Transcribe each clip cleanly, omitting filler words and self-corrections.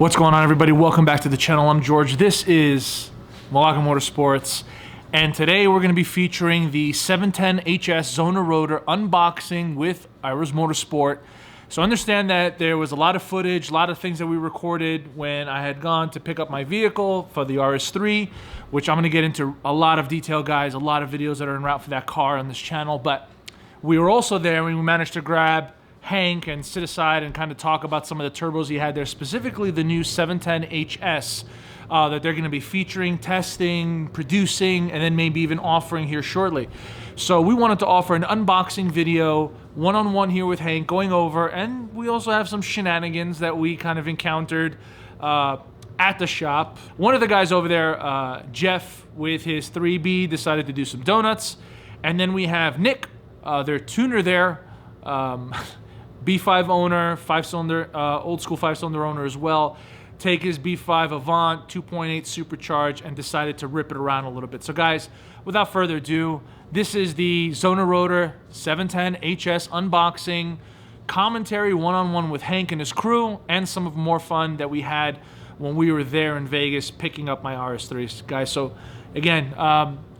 What's going on, everybody? Welcome back to the channel. I'm George. This is Malaka Motorsports, and today we're going to be featuring the 710HS Xona Rotor unboxing with IROZMotorsport. So understand that there was a lot of footage, a lot of things that we recorded when I had gone to pick up my vehicle for the RS3, which I'm going to get into a lot of detail, guys, a lot of videos that are en route for that car on this channel. But we were also there when we managed to grab Hank and sit aside and kind of talk about some of the turbos he had there, specifically the new 710HS that they're going to be featuring, testing, producing, and then maybe even offering here shortly. So we wanted to offer an unboxing video, one-on-one here with Hank, going over, and we also have some shenanigans that we kind of encountered at the shop. One of the guys over there, Jeff, with his 3B, decided to do some donuts, and then we have Nick, their tuner there, B5 owner, five-cylinder, old school five-cylinder owner as well, take his B5 Avant 2.8 supercharged and decided to rip it around a little bit. So guys, without further ado, this is the Xona Rotor 710HS unboxing, commentary one-on-one with Hank and his crew, and some of more fun that we had when we were there in Vegas picking up my RS3s, guys. So again,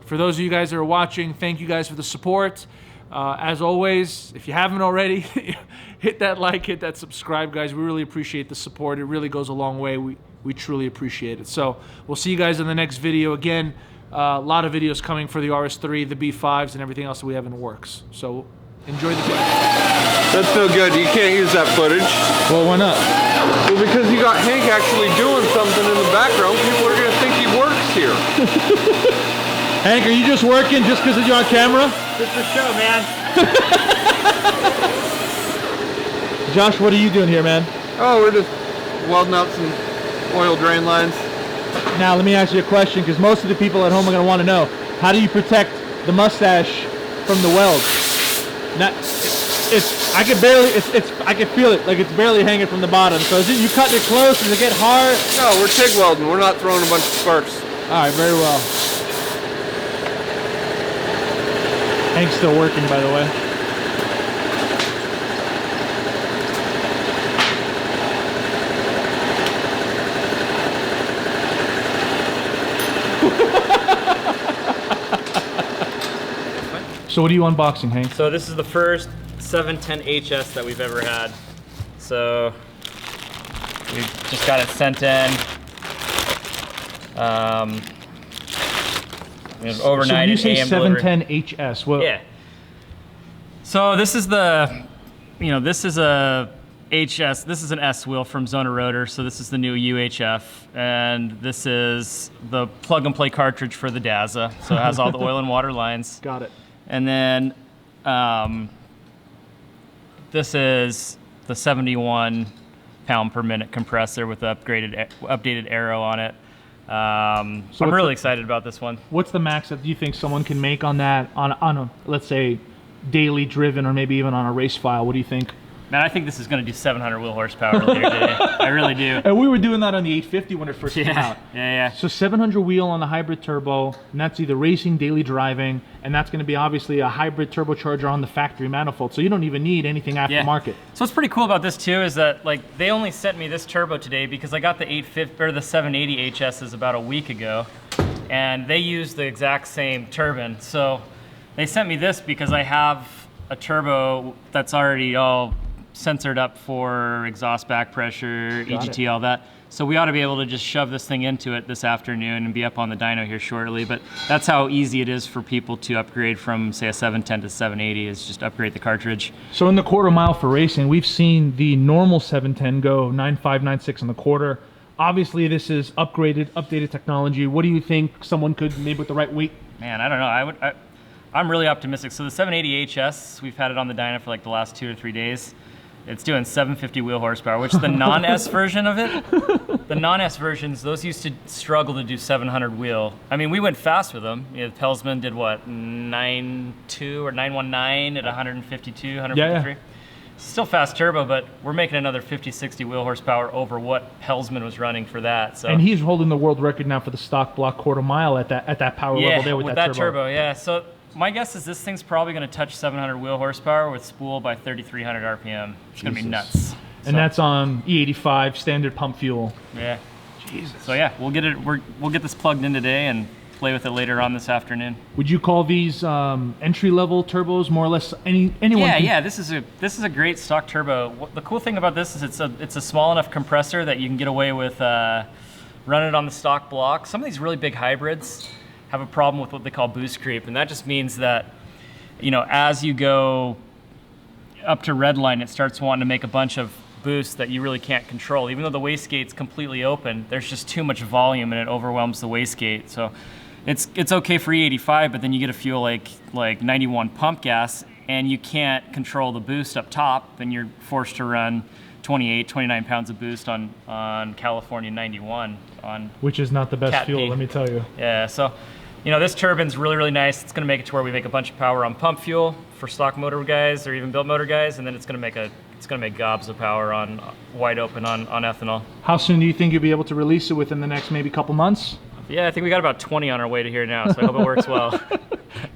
for those of you guys that are watching, thank you guys for the support. As always, if you haven't already, hit that like, hit that subscribe, guys. We really appreciate the support. It really goes a long way. We truly appreciate it. So we'll see you guys in the next video. Again, a lot of videos coming for the RS3, the B5s, and everything else that we have in the works. So enjoy the video. That's no good. You can't use that footage. Well, why not? Well, because you got Hank actually doing something in the background. People are going to think he works here. Hank, are you just working just because you're on camera? Just for show, man. Josh, what are you doing here, man? Oh, we're just welding out some oil drain lines. Now, let me ask you a question, because most of the people at home are going to want to know, how do you protect the mustache from the weld? Now, I can feel it, like it's barely hanging from the bottom. So is it, you cut it close, does it get hard? No, we're TIG welding. We're not throwing a bunch of sparks. All right, very well. Hank's still working, by the way. So what are you unboxing, Hank? So this is the first 710HS that we've ever had. So we just got it sent in. Overnight. So when you say AM delivery. 710HS, what? Yeah. So this is the, this is a HS. This is an S wheel from Xona Rotor. So this is the new UHF, and this is the plug-and-play cartridge for the Daza. So it has all the oil and water lines. Got it. And then this is the 71 pound per minute compressor with the updated aero on it. So I'm really excited about this one. What's the max that you think someone can make on that, on a, let's say, daily driven, or maybe even on a race file? What do you think? Man, I think this is going to do 700 wheel horsepower later today. I really do. And we were doing that on the 850 when it first came out. Yeah. So 700 wheel on the hybrid turbo, and that's either racing, daily driving, and that's going to be obviously a hybrid turbocharger on the factory manifold. So you don't even need anything aftermarket. Yeah. So what's pretty cool about this too is that they only sent me this turbo today because I got the 850 or the 780 HSs about a week ago, and they use the exact same turbine. So they sent me this because I have a turbo that's already all sensored up for exhaust back pressure, EGT, all that. So we ought to be able to just shove this thing into it this afternoon and be up on the dyno here shortly. But that's how easy it is for people to upgrade from, say, a 710 to 780, is just upgrade the cartridge. So in the quarter mile for racing, we've seen the normal 710 go 9.5, 9.6 in the quarter. Obviously, this is updated technology. What do you think someone could, maybe with the right weight? Man, I don't know. I'm really optimistic. So the 780 HS, we've had it on the dyno for like the last 2 or 3 days. It's doing 750 wheel horsepower, which is the non-S version of it. The non-S versions, those used to struggle to do 700 wheel. I mean, we went fast with them. Pelsman did what, 9.2 or 9.19 at 152, 153? Yeah. Still fast turbo, but we're making another 50, 60 wheel horsepower over what Pelsman was running for that. So. And he's holding the world record now for the stock block quarter mile at that power level there with that turbo. Yeah. So my guess is this thing's probably going to touch 700 wheel horsepower with spool by 3,300 RPM. It's going to be nuts. And that's on E85 standard pump fuel. Yeah. Jesus. So yeah, we'll get this plugged in today and play with it later on this afternoon. Would you call these entry-level turbos more or less anyone? Yeah. This is a great stock turbo. The cool thing about this is it's a small enough compressor that you can get away with running it on the stock block. Some of these really big hybrids have a problem with what they call boost creep, and that just means that, you know, as you go up to redline, it starts wanting to make a bunch of boost that you really can't control. Even though the wastegate's completely open, there's just too much volume and it overwhelms the wastegate. So it's okay for E85, but then you get a fuel like 91 pump gas and you can't control the boost up top, then you're forced to run 28, 29 pounds of boost on California 91 which is not the best Cat fuel, P. let me tell you. Yeah, so you know, this turbine's really, really nice. It's gonna make it to where we make a bunch of power on pump fuel for stock motor guys or even built motor guys, and then it's gonna make gobs of power on wide open on ethanol. How soon do you think you'll be able to release it within the next maybe couple months? Yeah, I think we got about 20 on our way to here now, so I hope it works well.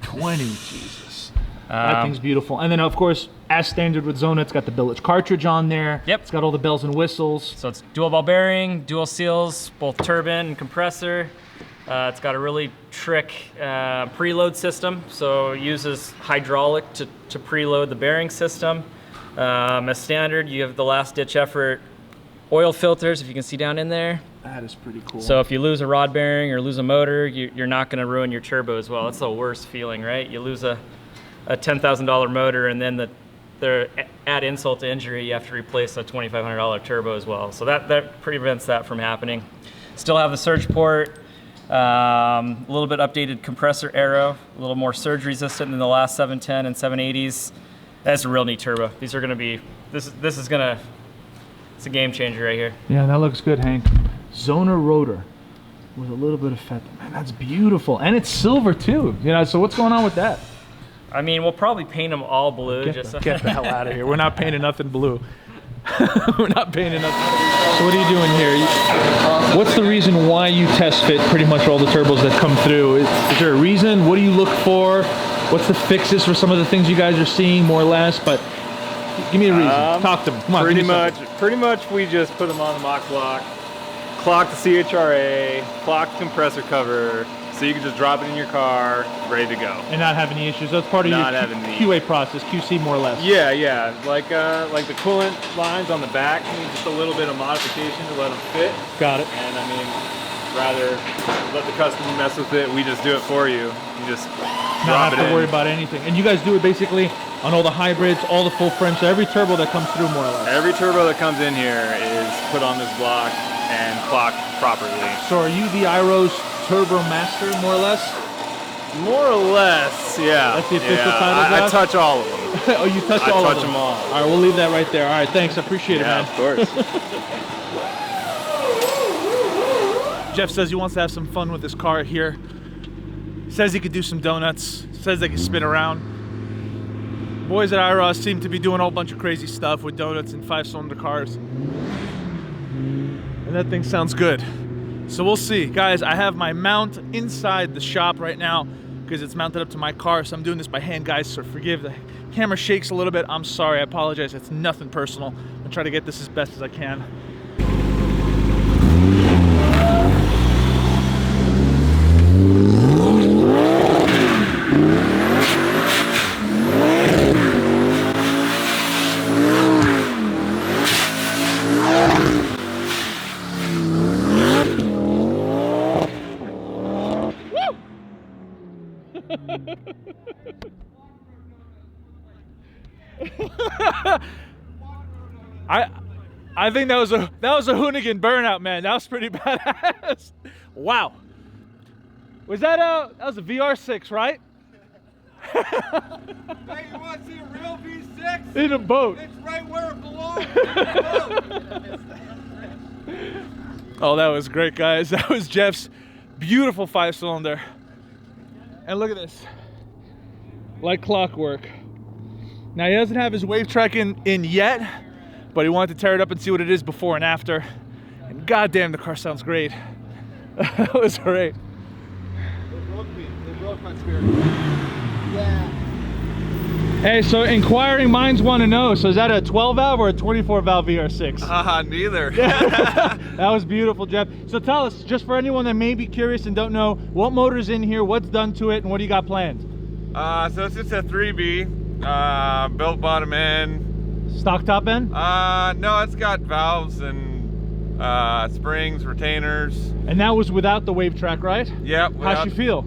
20, Jesus. That thing's beautiful. And then of course, as standard with Xona, it's got the billet cartridge on there. Yep. It's got all the bells and whistles. So it's dual ball bearing, dual seals, both turbine and compressor. It's got a really trick preload system, so it uses hydraulic to preload the bearing system. As standard, you have the last ditch effort oil filters, if you can see down in there. That is pretty cool. So if you lose a rod bearing or lose a motor, you're not going to ruin your turbo as well. That's the worst feeling, right? You lose a $10,000 motor, and then add insult to injury, you have to replace a $2,500 turbo as well. So that prevents that from happening. Still have the surge port. A little bit updated compressor aero, a little more surge resistant than the last 710 and 780s. That's a real neat turbo. These are going to be, it's a game changer right here. Yeah, that looks good, Hank. Xona Rotor with a little bit of FETA. Man, that's beautiful. And it's silver too. You know, so what's going on with that? I mean, we'll probably paint them all blue. Get the hell out of here. We're not painting nothing blue. We're not painting nothing. So what are you doing here? What's the reason why you test fit pretty much all the turbos that come through? Is there a reason? What do you look for? What's the fixes for some of the things you guys are seeing, more or less? But give me a reason. Talk to me. Come on, pretty much we just put them on the mock block, clock the CHRA, clock the compressor cover, so you can just drop it in your car, ready to go. And not have any issues. That's part of your QA process, QC more or less. Yeah. Like the coolant lines on the back need just a little bit of modification to let them fit. Got it. And I mean, rather let the customer mess with it, we just do it for you. You just not have to worry about anything. And you guys do it basically on all the hybrids, all the full frames, so every turbo that comes through more or less. Every turbo that comes in here is put on this block and clocked properly. So are you the Iroz Turbo Master, more or less? More or less, yeah. That's the official title? I touch all of them. Oh, you touch all of them? I touch them all. All right, we'll leave that right there. All right, thanks. I appreciate it, man. Of course. Jeff says he wants to have some fun with his car here. Says he could do some donuts. Says they can spin around. Boys at Iroz seem to be doing a whole bunch of crazy stuff with donuts and 5-cylinder cars. And that thing sounds good. So we'll see. Guys, I have my mount inside the shop right now because it's mounted up to my car, so I'm doing this by hand, guys, so forgive. The camera shakes a little bit. I'm sorry. I apologize. It's nothing personal. I'll try to get this as best as I can. I think that was a Hoonigan burnout, man. That was pretty badass. Wow. Was that was a VR6, right? Hey, you want to see a real V6? In a boat. It's right where it belongs. Oh, that was great, guys. That was Jeff's beautiful 5-cylinder. And look at this. Like clockwork. Now, he doesn't have his wave track in yet, but he wanted to tear it up and see what it is before and after. And goddamn, the car sounds great. That was great. They broke my spirit. Yeah. Hey, so inquiring minds want to know, so is that a 12 valve or a 24 valve VR6? Neither. That was beautiful, Jeff. So tell us, just for anyone that may be curious and don't know, what motor's in here, what's done to it, and what do you got planned? So it's just a 3B, built bottom end. Stock top end? No, it's got valves and springs, retainers. And that was without the wave track, right? Yep. How'd you feel?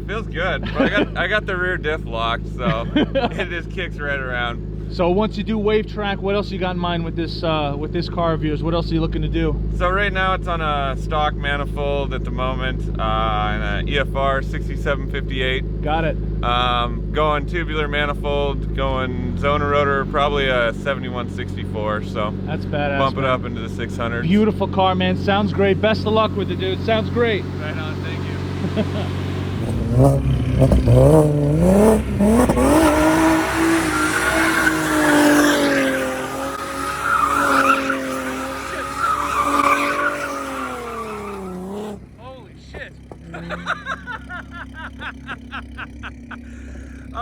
Feels good. But I got the rear diff locked, so it just kicks right around. So once you do wave track, what else you got in mind with this car of yours? What else are you looking to do? So right now it's on a stock manifold at the moment, and a EFR 6758. Got it. Going tubular manifold, going Xona Rotor, probably a 7164. So that's badass. Bump it man. up into the 600. Beautiful car, man. Sounds great. Best of luck with it, dude. Sounds great. Right on. Thank you. A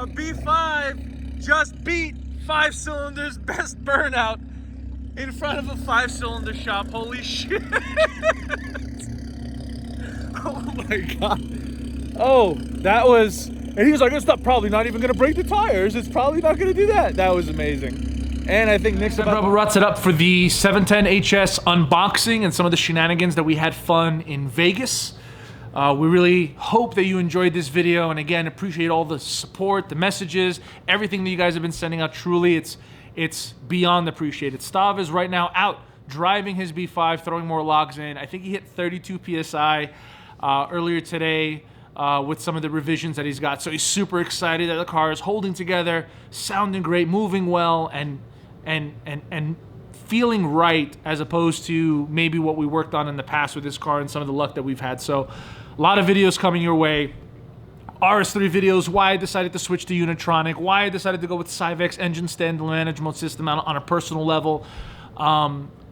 B5 just beat 5 cylinders best burnout in front of a 5-cylinder shop. Holy shit. Oh my god. Oh, that was, and he was like, it's probably not even gonna break the tires. It's probably not gonna do that. That was amazing. And I think Nick's about to wrap it up for the 710HS unboxing and some of the shenanigans that we had fun in Vegas. We really hope that you enjoyed this video, and again, appreciate all the support, the messages, everything that you guys have been sending out. Truly, it's beyond appreciated. Stav is right now out driving his B5, throwing more logs in. I think he hit 32 PSI earlier today with some of the revisions that he's got. So he's super excited that the car is holding together, sounding great, moving well, and feeling right, as opposed to maybe what we worked on in the past with this car and some of the luck that we've had. So a lot of videos coming your way. RS3 videos, why I decided to switch to Unitronic, why I decided to go with Cyvex engine stand management system on a personal level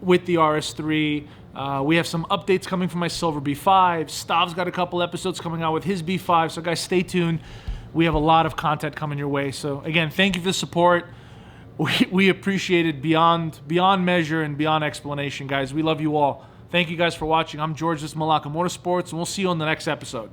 with the RS3. We have some updates coming from my Silver B5. Stav's got a couple episodes coming out with his B5, so guys, stay tuned. We have a lot of content coming your way. So again, thank you for the support. We appreciate it beyond measure and beyond explanation, guys. We love you all. Thank you guys for watching. I'm George, this is Malaka Motorsports, and we'll see you on the next episode.